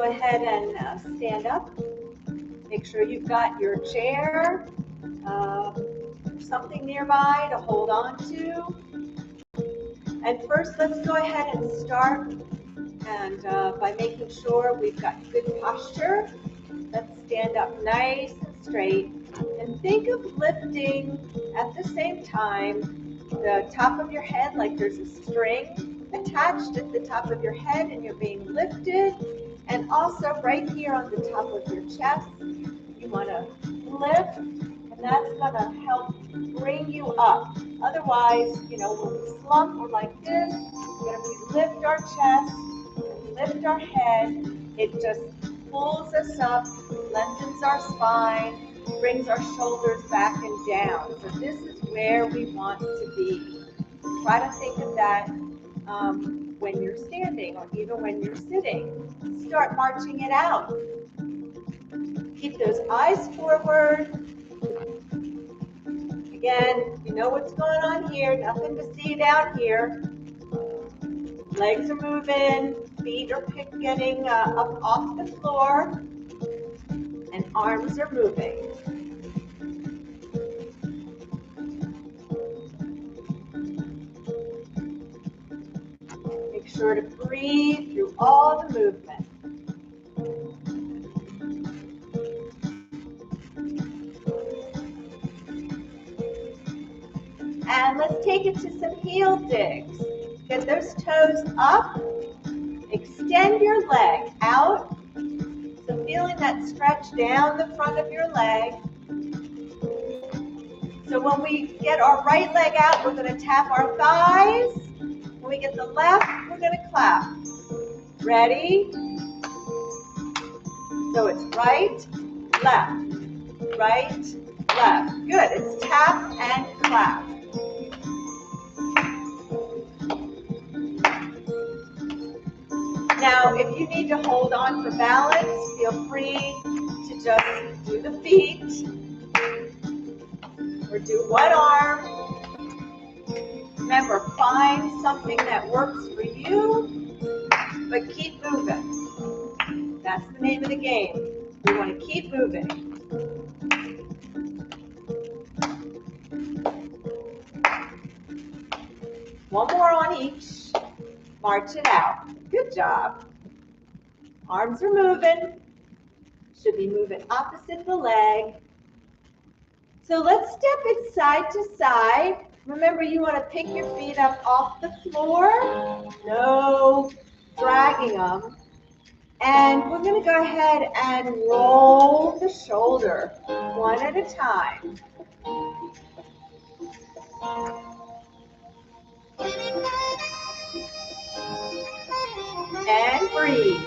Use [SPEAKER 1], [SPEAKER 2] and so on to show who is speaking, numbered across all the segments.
[SPEAKER 1] go ahead and stand up. Make sure you've got your chair, something nearby to hold on to. And first, let's go ahead and start by making sure we've got good posture. Let's stand up nice and straight and think of lifting at the same time the top of your head like there's a string attached at the top of your head and you're being lifted. And also right here on the top of your chest, you want to lift, and that's going to help bring you up. Otherwise, when we slump, we're like this. But if we lift our chest, lift our head, it just pulls us up, lengthens our spine, brings our shoulders back and down. So this is where we want to be. Try to think of that when you're standing or even when you're sitting. Start marching it out. Keep those eyes forward. Again, you know what's going on here. Nothing to see down here. Legs are moving. Feet are getting up off the floor. And arms are moving. Make sure to breathe through all the movement. And let's take it to some heel digs. Get those toes up. Extend your leg out. So feeling that stretch down the front of your leg. So when we get our right leg out, we're going to tap our thighs. When we get the left, we're going to clap. Ready? So it's right, left, right, left. Good. It's tap and clap. Now, if you need to hold on for balance, feel free to just do the feet or do one arm. Remember, find something that works for you, but keep moving. That's the name of the game. We want to keep moving. One more on each. March it out. Good job. Arms are moving. Should be moving opposite the leg. So let's step it side to side. Remember, you want to pick your feet up off the floor. No dragging them. And we're going to go ahead and roll the shoulder one at a time. And breathe.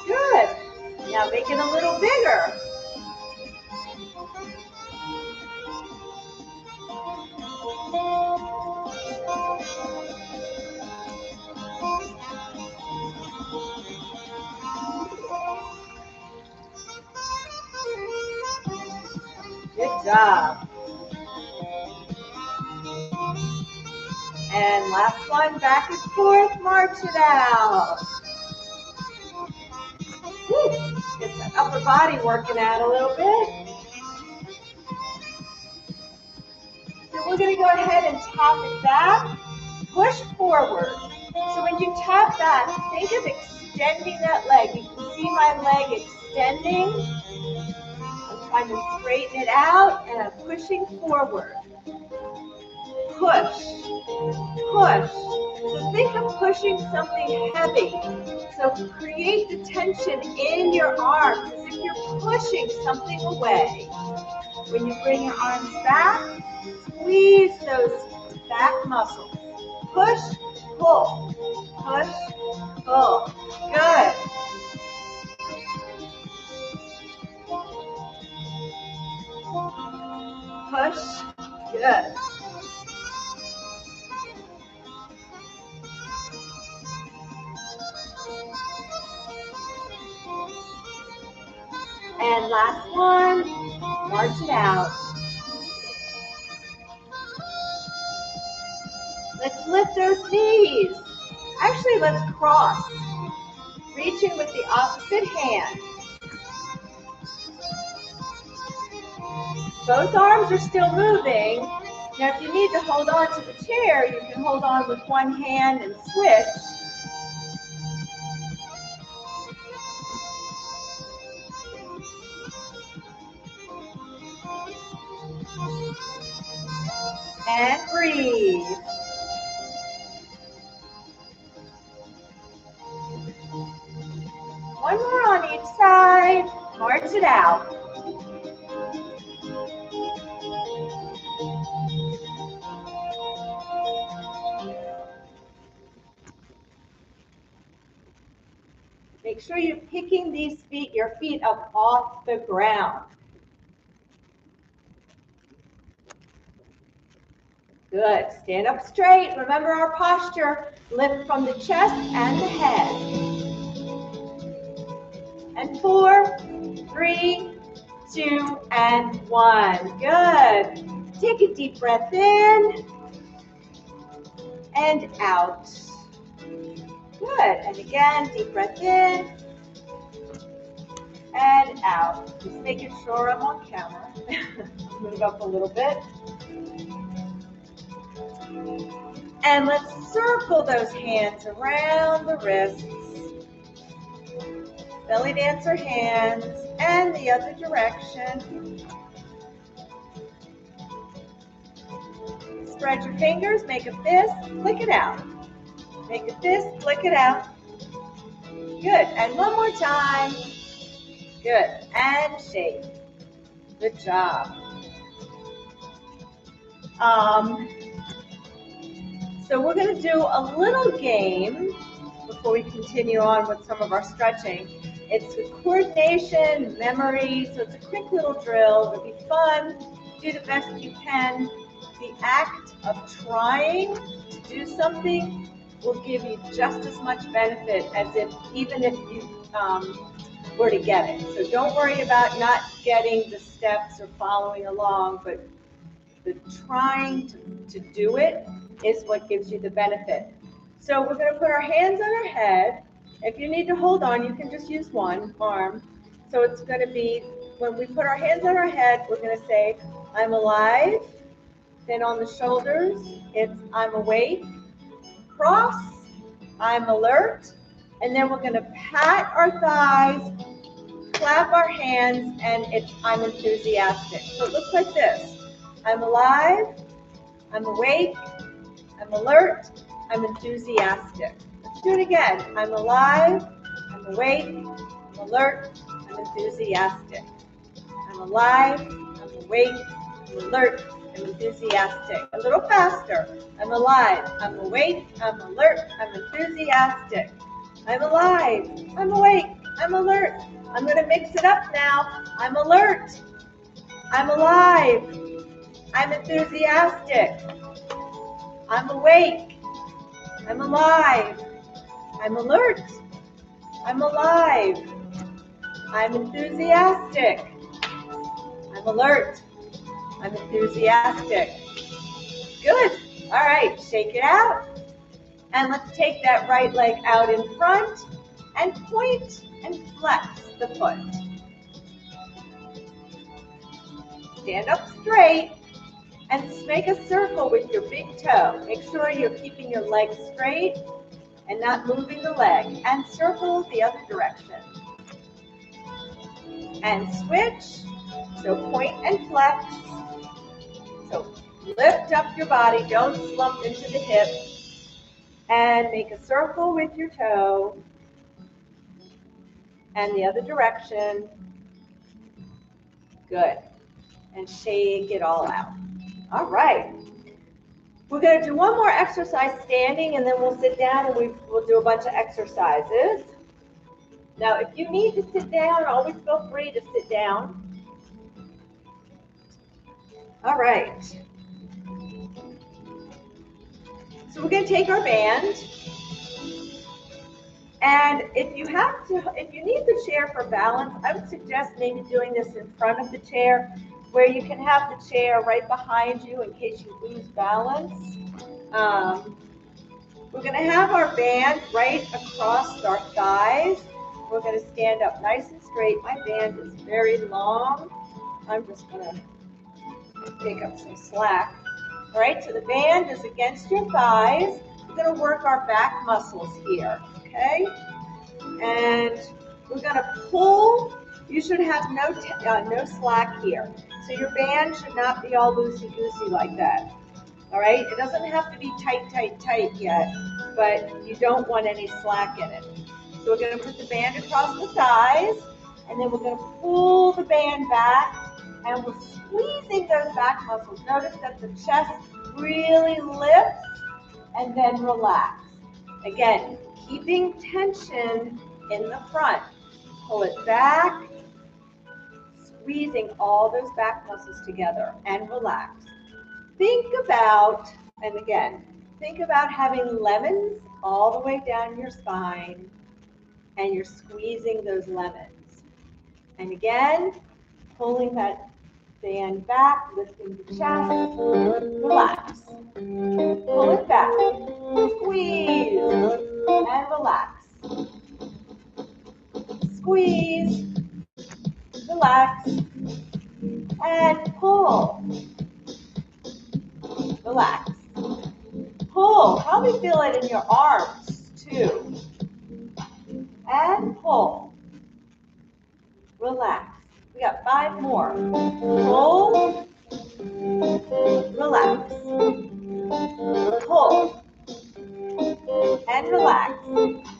[SPEAKER 1] Good. Now make it a little bigger. Good job. And last one, back and forth, march it out. Woo. Get that upper body working out a little bit. So we're going to go ahead and tap it back, push forward. So when you tap back, think of extending that leg. You can see my leg extending. I'm trying to straighten it out and I'm pushing forward. Push, push. So think of pushing something heavy. So create the tension in your arms as if you're pushing something away. When you bring your arms back, squeeze those back muscles. Push, pull, push, pull. Good. Push, good. And last one, march it out. Let's lift those knees. Actually, let's cross. Reaching with the opposite hand. Both arms are still moving. Now, if you need to hold on to the chair, you can hold on with one hand and switch. And breathe. One more on each side. March it out. Make sure you're picking your feet up off the ground. Good. Stand up straight. Remember our posture. Lift from the chest and the head. And 4, 3, 2, and 1. Good. Take a deep breath in and out. Good. And again, deep breath in and out. Just making sure I'm on camera. Move up a little bit. And let's circle those hands around the wrists. Belly dancer hands and the other direction. Spread your fingers, make a fist, flick it out. Make a fist, flick it out. Good. And one more time. Good. And shake. Good job. So we're going to do a little game before we continue on with some of our stretching. It's a coordination, memory, so it's a quick little drill. It'll be fun. Do the best you can. The act of trying to do something will give you just as much benefit as even if you were to get it. So don't worry about not getting the steps or following along, but the trying to do it is what gives you the benefit. So we're going to put our hands on our head. If you need to hold on, you can just use one arm. So it's going to be, when we put our hands on our head, we're going to say, I'm alive. Then on the shoulders, it's I'm awake. Cross, I'm alert. And then we're going to pat our thighs, clap our hands, and it's I'm enthusiastic. So it looks like this. I'm alive. I'm awake. I'm alert. I'm enthusiastic. Let's do it again. I'm alive. I'm awake. I'm alert. I'm enthusiastic. I'm alive. I'm awake. I'm alert. I'm enthusiastic. A little faster. I'm alive. I'm awake. I'm alert. I'm enthusiastic. I'm alive. I'm awake. I'm alert. I'm going to mix it up now. I'm alert. I'm alive. I'm enthusiastic. I'm awake. I'm alive. I'm alert. I'm alive. I'm enthusiastic. I'm alert. I'm enthusiastic. Good. All right, shake it out. And let's take that right leg out in front and point and flex the foot. Stand up straight and make a circle with your big toe. Make sure you're keeping your leg straight and not moving the leg. And circle the other direction. And switch. So point and flex. So lift up your body. Don't slump into the hip. And make a circle with your toe. And the other direction. Good. And shake it all out. All right. We're going to do one more exercise standing, and then we'll sit down and we'll do a bunch of exercises. Now, if you need to sit down, always feel free to sit down. All right. So we're going to take our band. And if you need the chair for balance, I would suggest maybe doing this in front of the chair, where you can have the chair right behind you in case you lose balance. We're going to have our band right across our thighs. We're going to stand up nice and straight. My band is very long. I'm just going to take up some slack. All right, so the band is against your thighs. We're going to work our back muscles here, okay? And we're going to pull. You should have no slack here. So your band should not be all loosey-goosey like that. All right, it doesn't have to be tight, tight, tight yet, but you don't want any slack in it. So we're going to put the band across the thighs, and then we're going to pull the band back, and we're squeezing those back muscles. Notice that the chest really lifts and then relax. Again, keeping tension in the front. Pull it back, squeezing all those back muscles together and relax. Think about, and again, think about having lemons all the way down your spine, and you're squeezing those lemons. And again, pulling that band back, lifting the chest, relax. Pull it back, squeeze, and relax. Squeeze, relax, and pull. Relax. Pull. Probably feel it in your arms too. And pull. Relax. We got 5 more. Pull. Relax. Pull. And relax.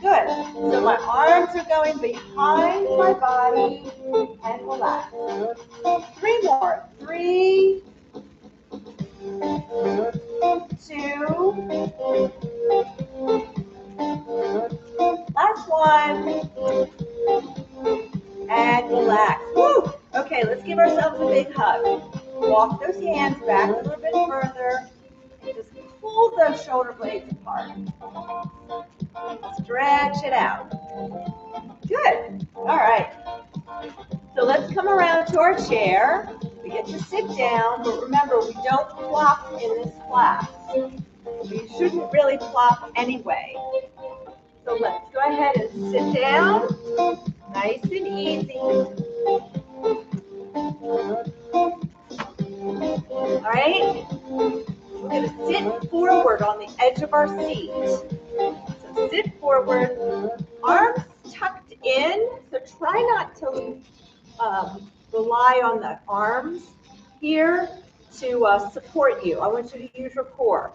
[SPEAKER 1] Good. So my arms are going behind my body and relax. 3 more. 3, 2, last one, and relax. Woo! Okay, let's give ourselves a big hug. Walk those hands back a little bit further, and just pull those shoulder blades apart. Stretch it out. Good. All right. So let's come around to our chair. We get to sit down, but remember, we don't flop in this class. We shouldn't really flop anyway. So let's go ahead and sit down, nice and easy. All right, we're going to sit forward on the edge of our seat. So sit forward, arms tucked in. So try not to rely on the arms here to support you. I want you to use your core.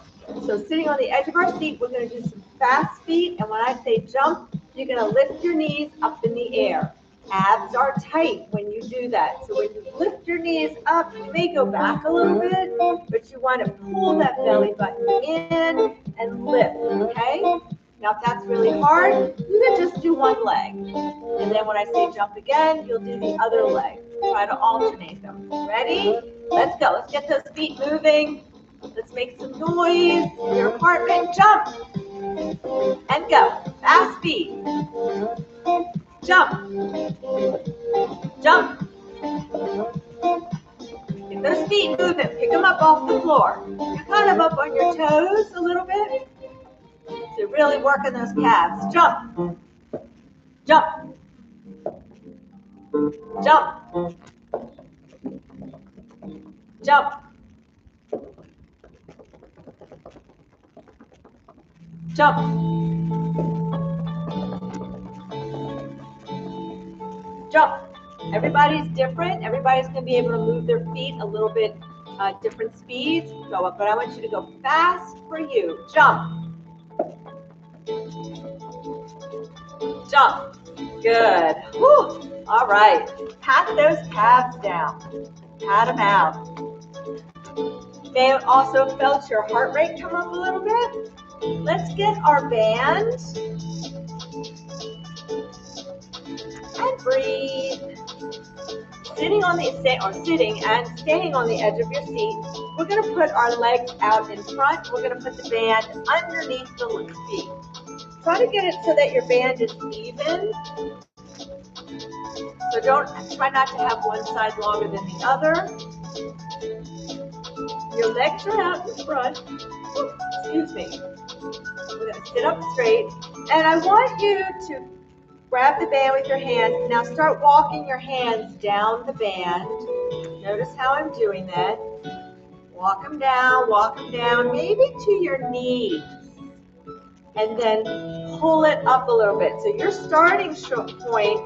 [SPEAKER 1] So sitting on the edge of our seat, we're going to do some fast feet. And when I say jump, you're going to lift your knees up in the air. Abs are tight when you do that. So when you lift your knees up, you may go back a little bit, but you want to pull that belly button in and lift, okay? Now, if that's really hard, you can just do one leg. And then when I say jump again, you'll do the other leg. Try to alternate them. Ready? Let's go. Let's get those feet moving. Let's make some noise in your apartment. Jump. And go. Fast feet. Jump. Jump. Get those feet moving. Pick them up off the floor. You're kind of up on your toes a little bit. So really working those calves. Jump. Jump. Jump. Jump. Jump. Jump. Everybody's different. Everybody's going to be able to move their feet a little bit different speeds. Go up, but I want you to go fast for you. Jump. Jump. Good. Whew. All right. Pat those calves down. Pat them out. You may have also felt your heart rate come up a little bit. Let's get our band. And breathe. Sitting and staying on the edge of your seat, we're going to put our legs out in front. We're going to put the band underneath the feet. Try to get it so that your band is even. So try not to have one side longer than the other. Your legs are out in front. Excuse me. We're going to sit up straight. And I want you to grab the band with your hands. Now start walking your hands down the band. Notice how I'm doing that. Walk them down, maybe to your knees. And then pull it up a little bit. So your starting point,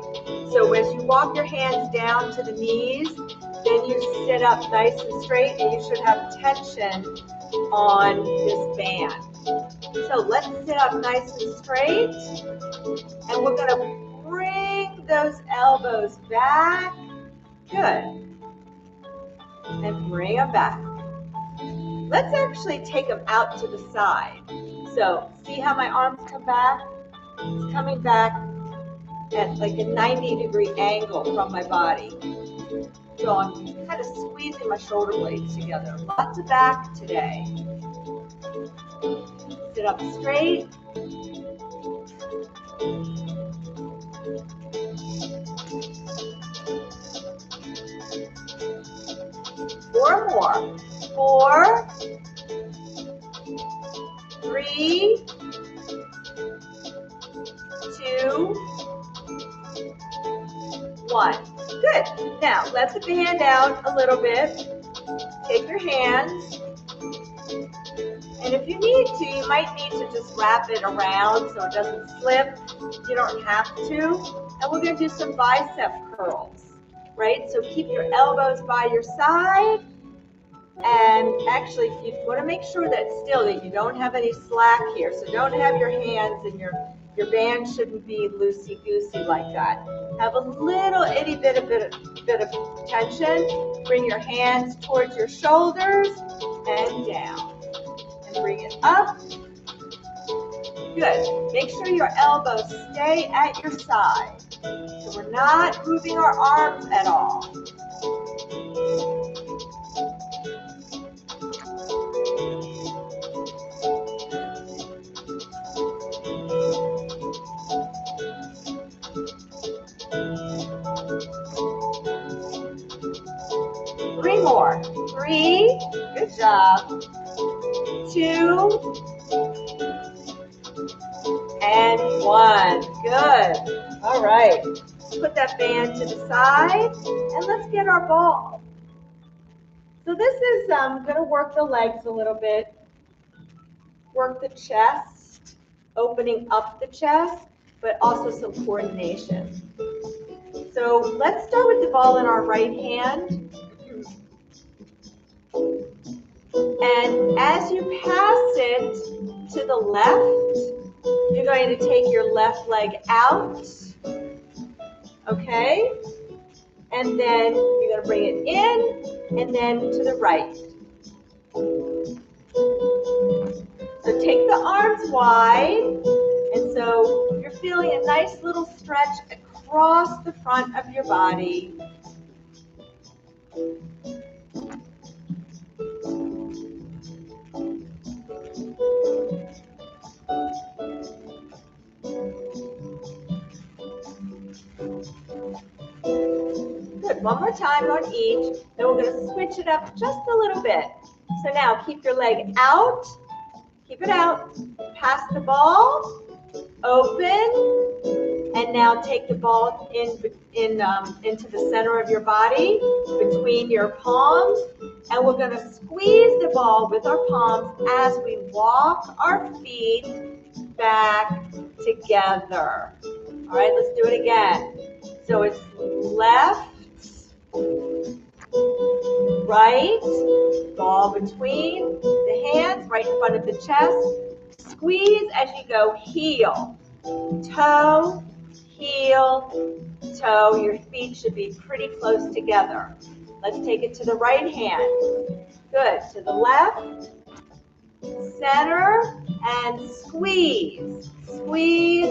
[SPEAKER 1] so as you walk your hands down to the knees, then you sit up nice and straight, and you should have tension on this band. So let's sit up nice and straight, and we're going to bring those elbows back. Good. And bring them back. Let's actually take them out to the side. So see how my arms come back? It's coming back at like a 90-degree angle from my body. So I'm kind of squeezing my shoulder blades together. Lots of back today. Sit up straight. Four more. 4, 3, 2, 1. Good. Now let the band out a little bit. Take your hands. And if you need to, you might need to just wrap it around so it doesn't slip. You don't have to. And we're going to do some bicep curls, right? So keep your elbows by your side. And actually, you want to make sure that you don't have any slack here. So don't have your hands, and your band shouldn't be loosey-goosey like that. Have a little itty bit of tension. Bring your hands towards your shoulders and down. And bring it up. Good. Make sure your elbows stay at your side. So we're not moving our arms at all. 3 more. 3, good job. 2, and 1. Good. All right. Put that band to the side, and let's get our ball. So this is going to work the legs a little bit, work the chest, opening up the chest, but also some coordination. So let's start with the ball in our right hand. And as you pass it to the left, you're going to take your left leg out, okay? And then you're going to bring it in and then to the right. So take the arms wide, and so you're feeling a nice little stretch across the front of your body. Good, one more time on each, then we're going to switch it up just a little bit. So now keep your leg out, keep it out, pass the ball, open, and now take the ball into the center of your body, between your palms, and we're going to squeeze the ball with our palms as we walk our feet back together. All right, let's do it again. So it's left, right, ball between the hands, right in front of the chest. Squeeze as you go, heel, toe, heel, toe. Your feet should be pretty close together. Let's take it to the right hand. Good, to the left, center, and squeeze, squeeze,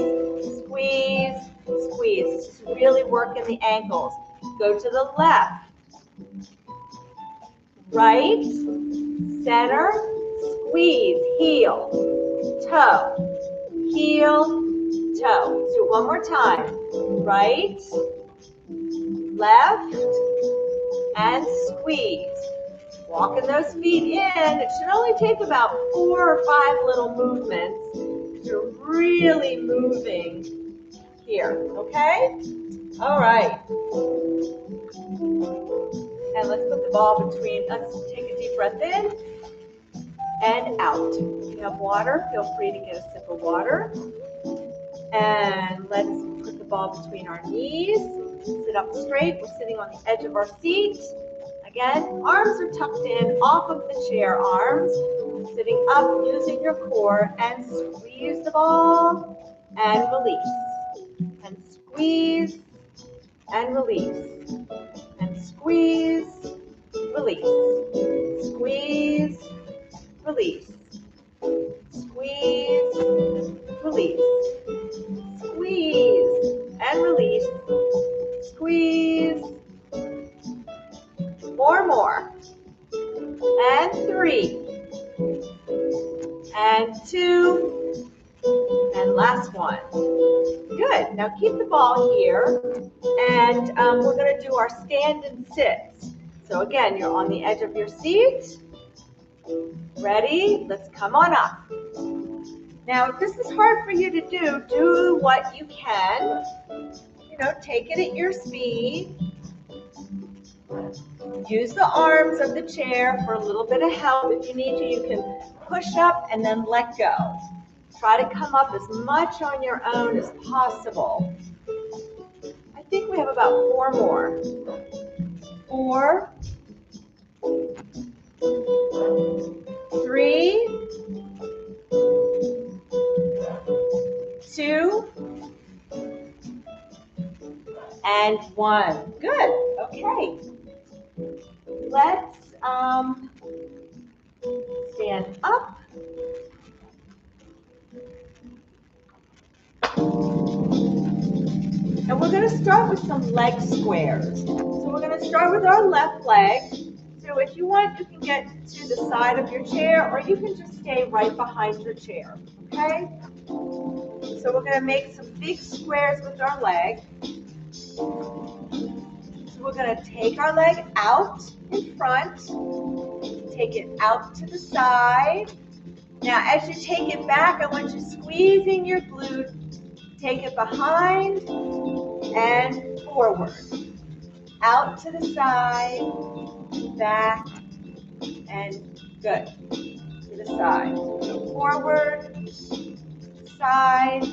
[SPEAKER 1] squeeze, squeeze. This is really working the ankles. Go to the left, right, center, squeeze, heel, toe, heel, toe. Let's do it one more time. Right, left, and squeeze. Walking those feet in. It should only take about 4 or 5 little movements. because you're really moving here, okay? All right. And let's put the ball between, let's take a deep breath in and out. If you have water, feel free to get a sip of water. And let's put the ball between our knees. Sit up straight. We're sitting on the edge of our seat. Again, arms are tucked in off of the chair arms. Sitting up, using your core, and squeeze the ball and release. And squeeze and release. And squeeze, release. Squeeze, release. Squeeze, release. Squeeze and release. Squeeze. Four more. And 3. And 2. And last one. Good. Now keep the ball here. And we're going to do our stand and sit. So again, you're on the edge of your seat. Ready? Let's come on up. Now, if this is hard for you to do what you can. You know, take it at your speed. Use the arms of the chair for a little bit of help. If you need to, you can push up and then let go. Try to come up as much on your own as possible. I think we have about 4 more. 4, 3, 2, and 1. Good. Okay. Let's stand up. And we're going to start with some leg squares. So we're going to start with our left leg. So if you want, you can get to the side of your chair, or you can just stay right behind your chair. Okay? So we're going to make some big squares with our leg. So we're going to take our leg out in front, take it out to the side. Now as you take it back, I want you squeezing your glute. Take it behind and forward. Out to the side, back, and good. To the side. So forward, side,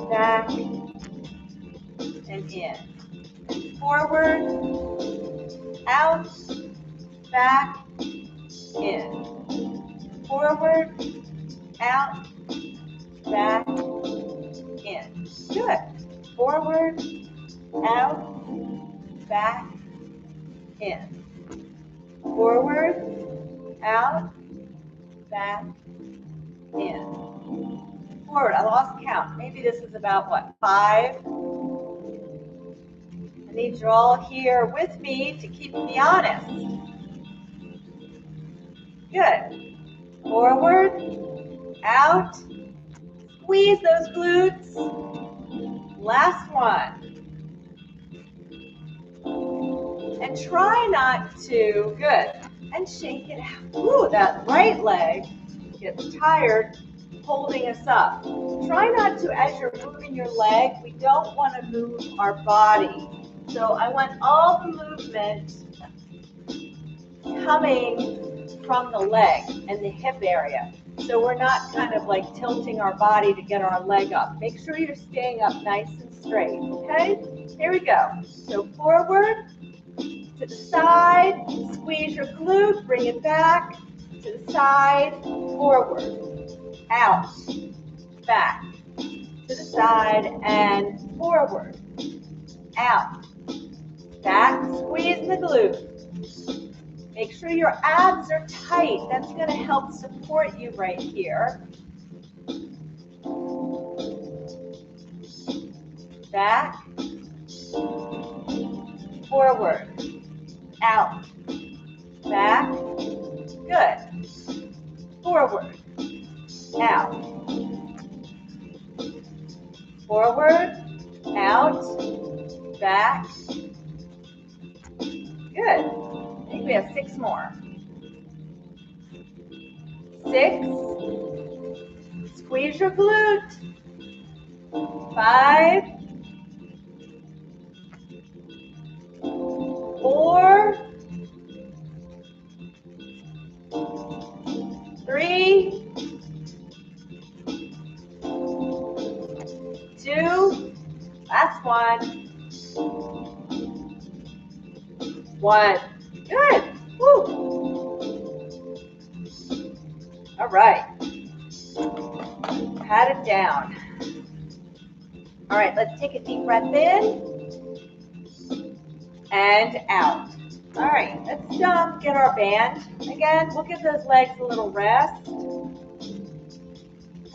[SPEAKER 1] back, and in. And forward, out, back, in. Forward, out, back, in. Good. Forward, out, back, in. Forward, out, back, in. Forward, I lost count. Maybe this is about what, 5? I need you all here with me to keep me honest. Good. Forward, out, squeeze those glutes. Last one. And try not to, good, and shake it out. Ooh, that right leg gets tired holding us up. Try not to, as you're moving your leg, we don't want to move our body. So I want all the movement coming from the leg and the hip area. So we're not kind of like tilting our body to get our leg up. Make sure you're staying up nice and straight, okay? Here we go. So forward, to the side, squeeze your glute, bring it back, to the side, forward, out, back, to the side, and forward, out, back, squeeze the glute. Make sure your abs are tight. That's going to help support you right here. Back, forward, out, back, good, forward, out, forward, out, back, good. I think we have 6 more. 6, squeeze Engage your glute. 5, 4, 3, 2, last one. 1. Good. Woo. All right. Pat it down. All right, let's take a deep breath in and out. All right, let's get our band. Again, we'll give those legs a little rest.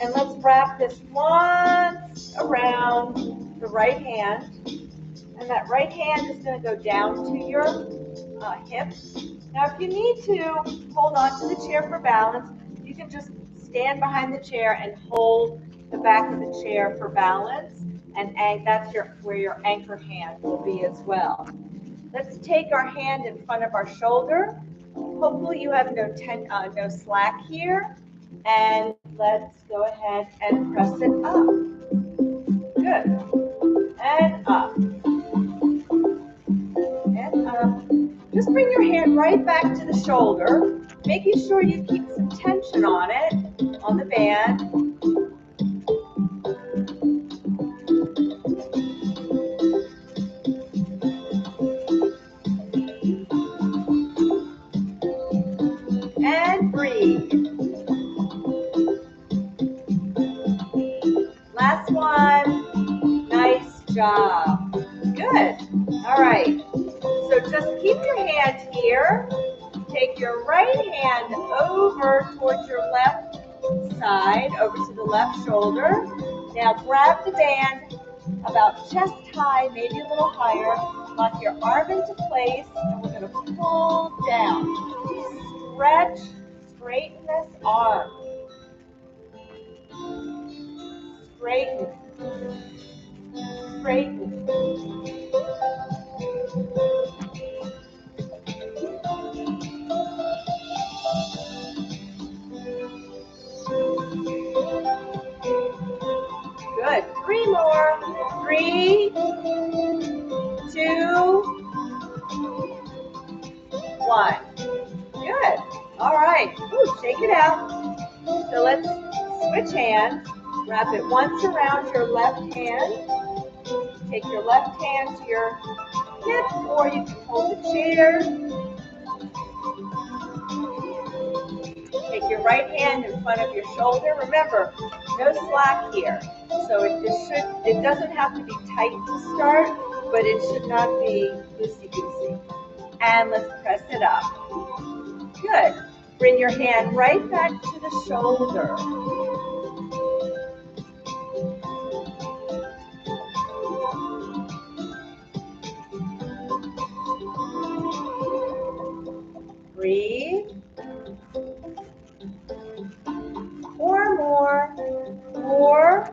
[SPEAKER 1] And let's wrap this once around the right hand. And that right hand is going to go down to your hips. Now, if you need to hold on to the chair for balance, you can just stand behind the chair and hold the back of the chair for balance. And that's where your anchor hand will be as well. Let's take our hand in front of our shoulder. Hopefully you have no slack here. And let's go ahead and press it up. Good. And up. And up. Just bring your hand right back to the shoulder, making sure you keep some tension on it, on the band. And breathe. Last one. Nice job. Good. All right. So just keep your hand here. Take your right hand over towards your left side, over to the left shoulder. Now grab the band about chest high, maybe a little higher. Lock your arm into place, and we're going to pull down. Stretch, straighten this arm. Straighten. Straighten. Good. 3 more. 3, 2, 1. Good. All right. Ooh, shake it out. So let's switch hands. Wrap it once around your left hand. Take your left hand to your hip, or you can hold the chair. Take your right hand in front of your shoulder. Remember, no slack here. So it doesn't have to be tight to start, but it should not be loosey-goosey. And let's press it up. Good. Bring your hand right back to the shoulder. Breathe. 4 more. 4,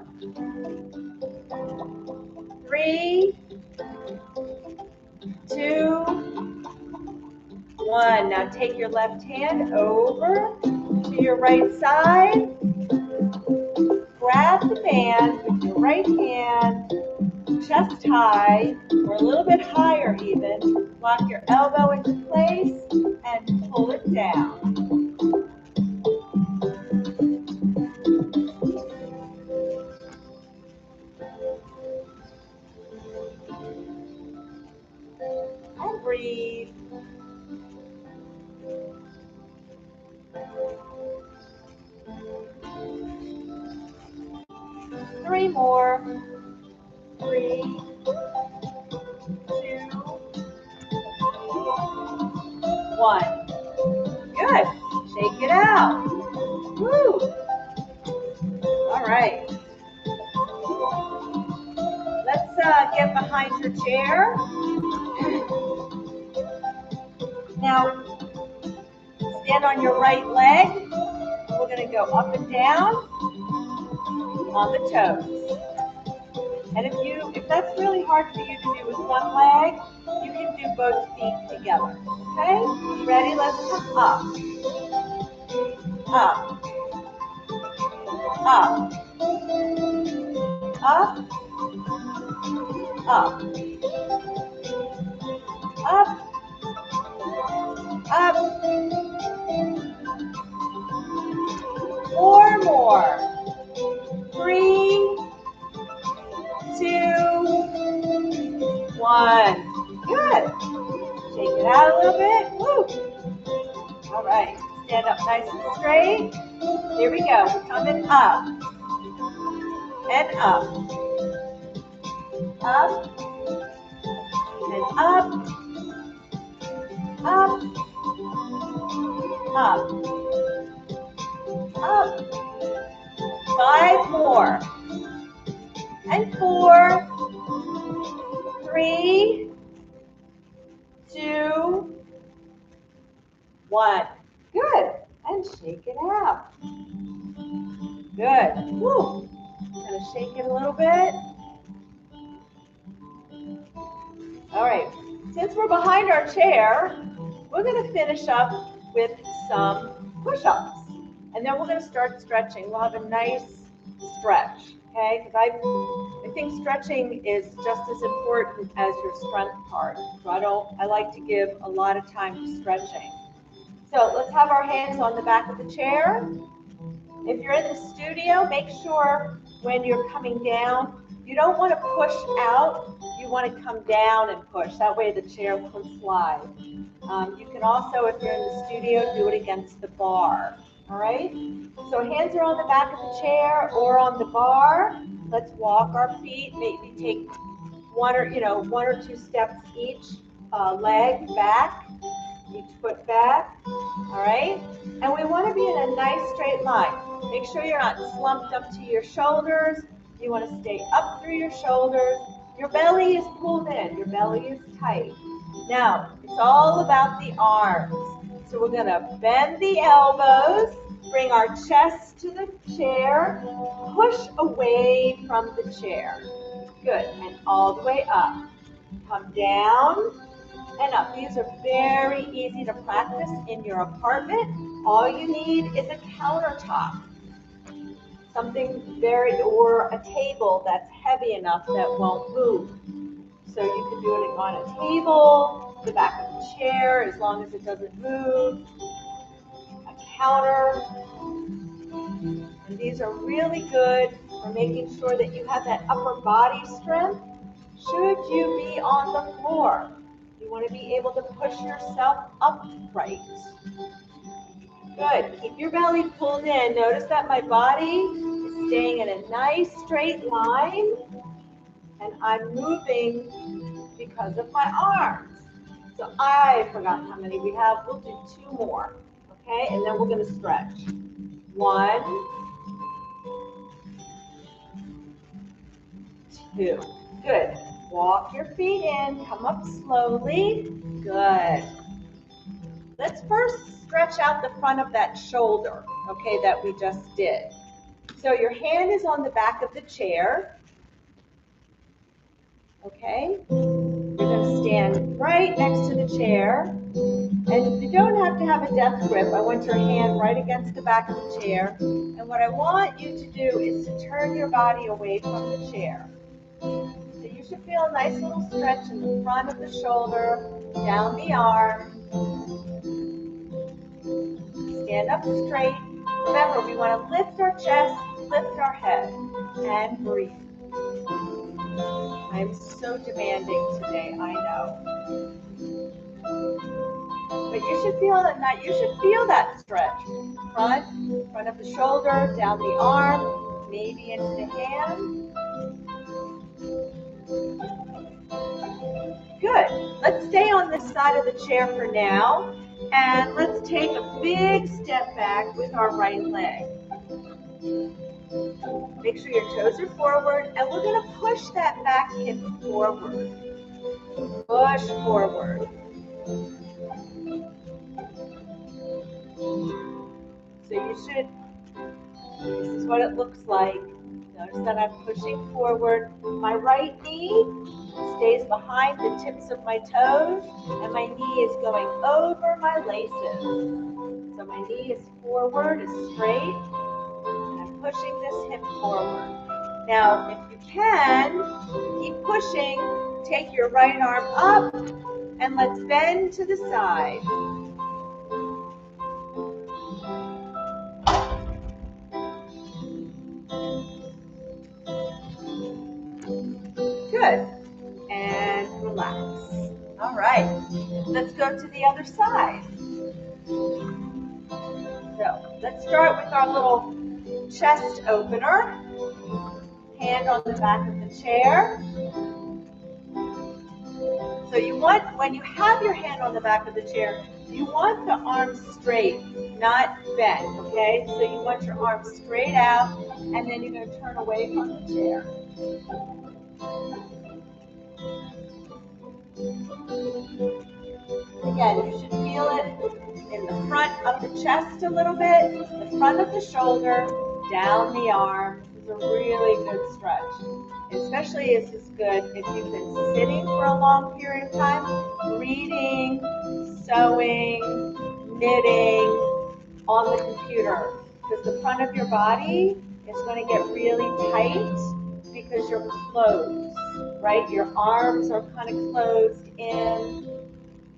[SPEAKER 1] 3, 2, 1. Now take your left hand over to your right side. Grab the band with your right hand, chest high, or a little bit higher even. Lock your elbow into place and pull it down. And breathe. 3 more. 3, 2, 1. Good. Shake it out. Woo. All right. Let's get behind your chair. Now, stand on your right leg. We're going to go up and down on the toes. And if that's really hard for you to do with one leg, you can do both feet together. Okay? Ready? Let's come up. Up. Up. Up, up, up, up. 4 more. 3, 2, 1. Good. Shake it out a little bit. Woo. All right. Stand up nice and straight. Here we go. We're coming up and up. Up and up. Up. Up. Up. 5 more. And 4, 3, 2, 1. Good. And shake it out. Good. Woo. Gonna shake it a little bit. All right. Since we're behind our chair, we're gonna finish up with some push-ups. And then we're gonna start stretching. We'll have a nice stretch, okay? Because I think stretching is just as important as your strength part. So I like to give a lot of time to stretching. So let's have our hands on the back of the chair. If you're in the studio, make sure when you're coming down, you don't want to push out, you want to come down and push. That way the chair can slide. You can also, if you're in the studio, do it against the bar. All right? So hands are on the back of the chair or on the bar. Let's walk our feet, maybe take one or two steps each leg back, each foot back. All right? And we want to be in a nice straight line. Make sure you're not slumped up to your shoulders. You want to stay up through your shoulders. Your belly is pulled in. Your belly is tight. Now, it's all about the arms. So we're going to bend the elbows, bring our chest to the chair, push away from the chair. Good. And all the way up. Come down and up. These are very easy to practice in your apartment. All you need is a countertop. Or a table that's heavy enough that won't move. So you can do it on a table, the back of the chair, as long as it doesn't move, a counter. And these are really good for making sure that you have that upper body strength should you be on the floor. You want to be able to push yourself upright. Good. Keep your belly pulled in. Notice that my body is staying in a nice straight line, and I'm moving because of my arms. So I've forgotten how many we have. We'll do 2 more, okay? And then we're going to stretch. 1, 2. Good. Walk your feet in. Come up slowly. Good. Let's first stretch out the front of that shoulder, okay, that we just did. So your hand is on the back of the chair, okay? You're going to stand right next to the chair, and you don't have to have a death grip. I want your hand right against the back of the chair, and what I want you to do is to turn your body away from the chair. So you should feel a nice little stretch in the front of the shoulder, down the arm. Stand up straight. Remember, we want to lift our chest, lift our head, and breathe. I'm so demanding today, I know. But you should feel that stretch. Front of the shoulder, down the arm, maybe into the hand. Good. Let's stay on this side of the chair for now. And let's take a big step back with our right leg. Make sure your toes are forward, and we're going to push that back hip forward. Push forward. So this is what it looks like. Notice that I'm pushing forward. My right knee stays behind the tips of my toes, and my knee is going over my laces. So my knee is forward, is straight, and I'm pushing this hip forward. Now, if you can, keep pushing. Take your right arm up and let's bend to the side. Good. And relax. All right. Let's go to the other side. So let's start with our little chest opener. Hand on the back of the chair. So you want, when you have your hand on the back of the chair, you want the arms straight, not bent, okay? So you want your arms straight out, and then you're going to turn away from the chair. Again, you should feel it in the front of the chest a little bit, the front of the shoulder, down the arm. This is a really good stretch. Especially this is good if you've been sitting for a long period of time, reading, sewing, knitting on the computer. Because the front of your body is going to get really tight because you're closed, right? Your arms are kind of closed in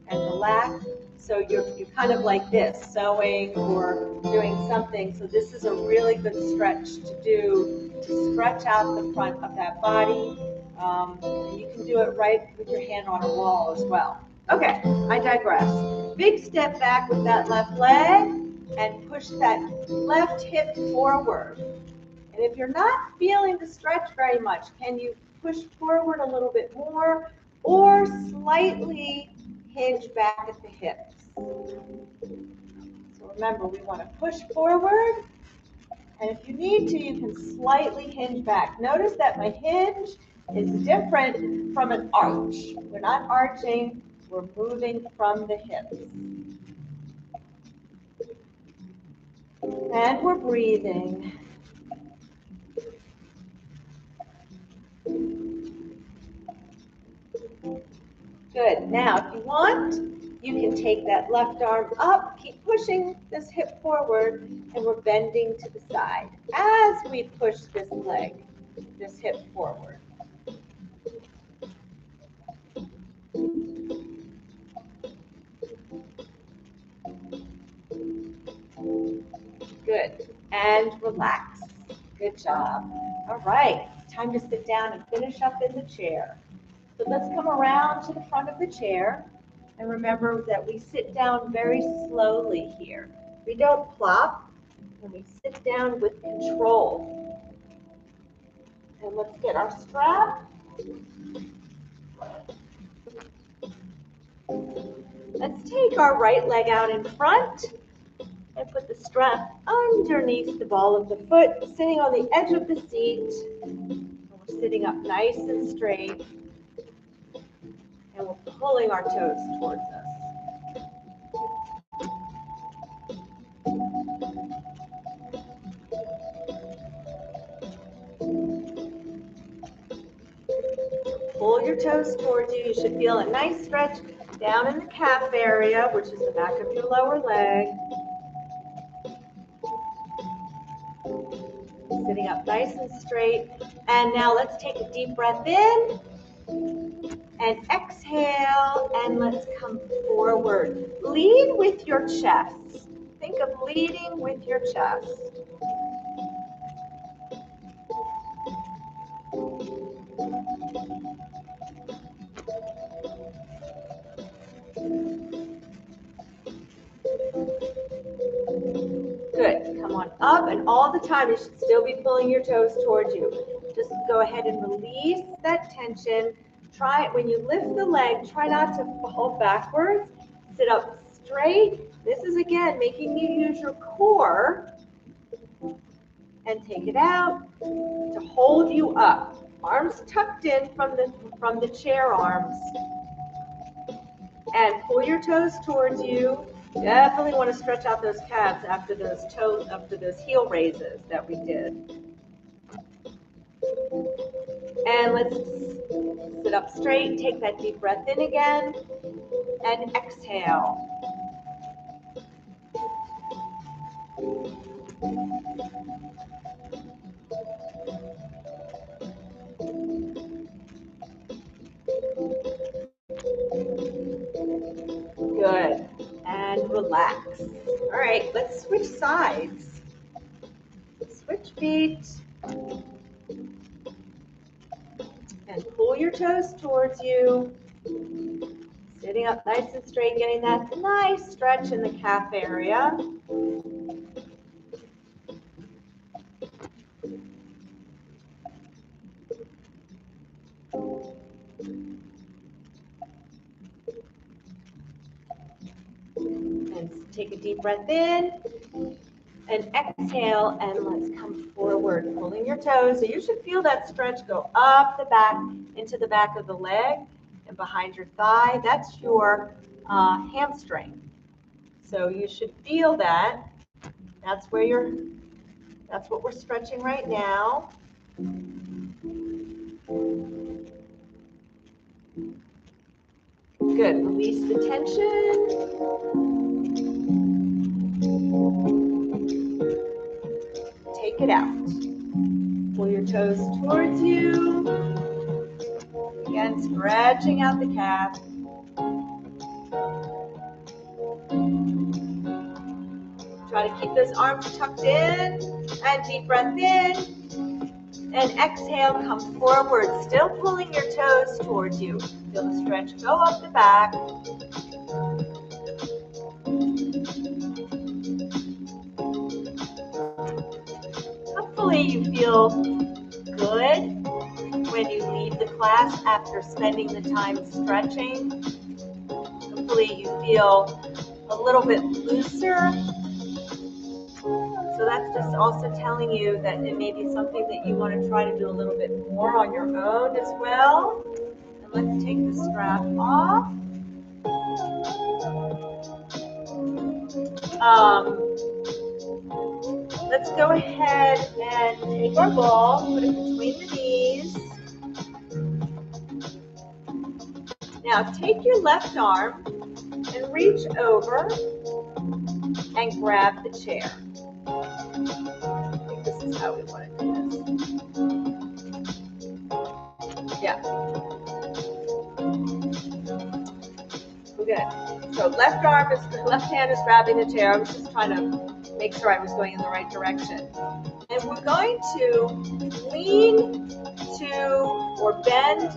[SPEAKER 1] and relaxed. So you're kind of like this, sewing or doing something. So this is a really good stretch to do, to stretch out the front of that body. And you can do it right with your hand on a wall as well. Okay, I digress. Big step back with that left leg and push that left hip forward. And if you're not feeling the stretch very much, can you push forward a little bit more or slightly hinge back at the hips? So remember, we want to push forward, and if you need to, you can slightly hinge back. Notice that my hinge is different from an arch. We're not arching, we're moving from the hips. And we're breathing. Good. Now, if you want, you can take that left arm up, keep pushing this hip forward, and we're bending to the side as we push this leg, this hip forward. Good. And relax. Good job. All right. Time to sit down and finish up in the chair. So let's come around to the front of the chair. And remember that we sit down very slowly here. We don't plop, and we sit down with control. And let's get our strap. Let's take our right leg out in front and put the strap underneath the ball of the foot, sitting on the edge of the seat. And we're sitting up nice and straight. And we're pulling our toes towards us. Pull your toes towards you. You should feel a nice stretch down in the calf area, which is the back of your lower leg. Sitting up nice and straight. And now let's take a deep breath in and exhale, and let's come forward. Lead with your chest. Think of leading with your chest. Good. Come on up, and all the time you should still be pulling your toes towards you. Just go ahead and release that tension. Try it when you lift the leg, try not to fall backwards. Sit up straight. This is again making you use your core, and take it out to hold you up. Arms tucked in from the chair arms. And pull your toes towards you. Definitely want to stretch out those calves after those heel raises that we did. And let's sit up straight. Take that deep breath in again. And exhale. switch sides. Switch feet. And pull your toes towards you. Sitting up nice and straight, getting that nice stretch in the calf area. And take a deep breath in. And exhale, and let's come forward, pulling your toes. So you should feel that stretch go up the back, into the back of the leg, and behind your thigh. That's your hamstring. So you should feel that. That's what we're stretching right now. Good, release the tension. Take it out. Pull your toes towards you. Again, stretching out the calf. Try to keep those arms tucked in. And deep breath in. And exhale, come forward, still pulling your toes towards you. Feel the stretch go up the back. Hopefully you feel good when you leave the class after spending the time stretching. Hopefully you feel a little bit looser. So that's just also telling you that it may be something that you want to try to do a little bit more on your own as well. And let's take the strap off. Let's go ahead and take our ball, put it between the knees. Now take your left arm and reach over and grab the chair. I think this is how we want to do this. Yeah. Good. So left hand is grabbing the chair. I was just trying to make sure I was going in the right direction. And we're going to lean to or bend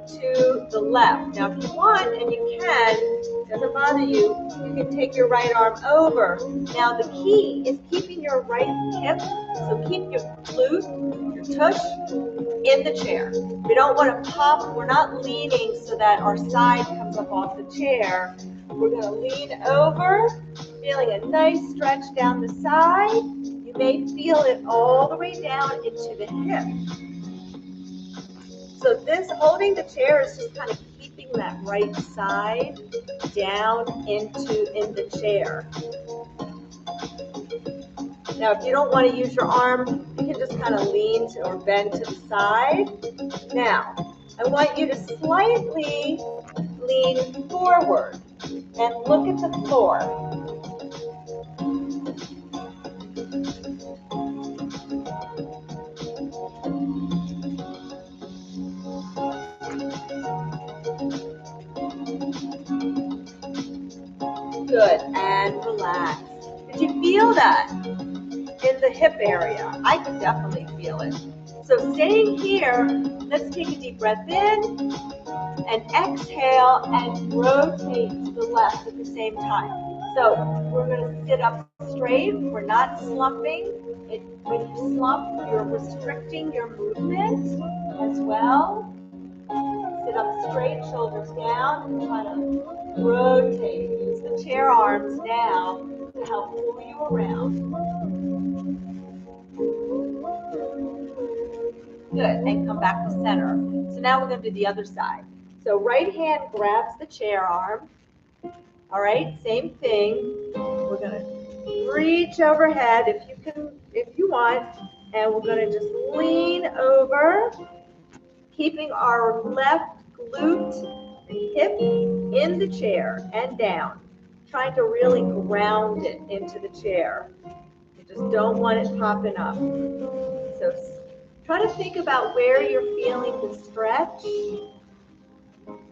[SPEAKER 1] to the left. Now if you want, and you can, it doesn't bother you, you can take your right arm over. Now the key is keeping your right hip, so keep your glute, your tush, in the chair. We don't want to pop, we're not leaning so that our side comes up off the chair. We're going to lean over, feeling a nice stretch down the side. You may feel it all the way down into the hip. So this, holding the chair, is just kind of keeping that right side down in the chair. Now, if you don't want to use your arm, you can just kind of lean to, or bend to the side. Now, I want you to slightly lean forward and look at the floor. Good, and relax. Did you feel that in the hip area? I could definitely feel it. So staying here, let's take a deep breath in and exhale and rotate to the left at the same time. So we're going to sit up straight. We're not slumping. When you slump, you're restricting your movement as well. Sit up straight, shoulders down, and try to rotate. Use the chair arms now to help pull you around. Good, and come back to center. So now we're going to do the other side. So right hand grabs the chair arm. All right, same thing. We're going to reach overhead if you want, and we're going to just lean over, keeping our left glute and hip in the chair and down, trying to really ground it into the chair. You just don't want it popping up. So try to think about where you're feeling the stretch.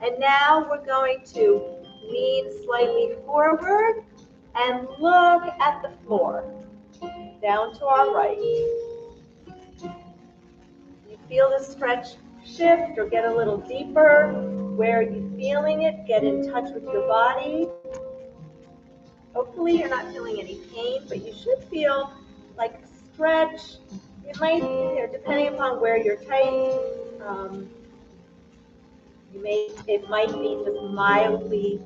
[SPEAKER 1] And now we're going to lean slightly forward and look at the floor. down to our right. You feel the stretch shift or get a little deeper. Where are you feeling it? Get in touch with your body. Hopefully you're not feeling any pain, but you should feel like a stretch. It might, depending upon where you're tight, it might be just mildly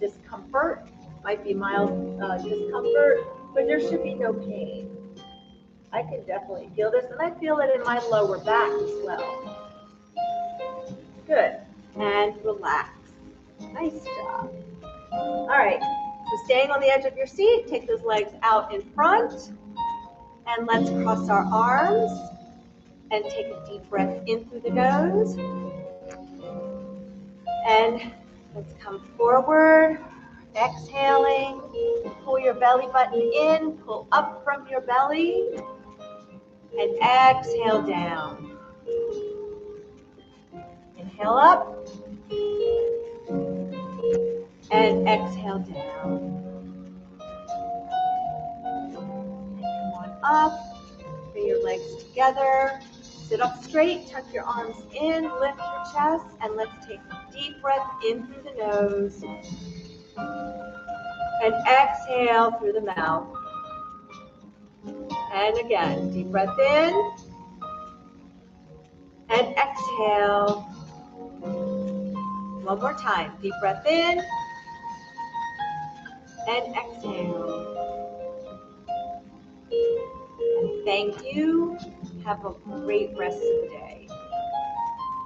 [SPEAKER 1] discomfort. Might be mild discomfort, but there should be no pain. I can definitely feel this, and I feel it in my lower back as well. Good. And relax. Nice job. All right. So staying on the edge of your seat, take those legs out in front, and let's cross our arms and take a deep breath in through the nose. And let's come forward, exhaling. Pull your belly button in, pull up from your belly, and exhale down. Inhale up, and exhale down. And come on up, bring your legs together, sit up straight, tuck your arms in, lift your chest, and let's take a deep breath in through the nose, and exhale through the mouth. And again, deep breath in, and exhale. One more time, deep breath in, and exhale. And thank you. Have a great rest of the day.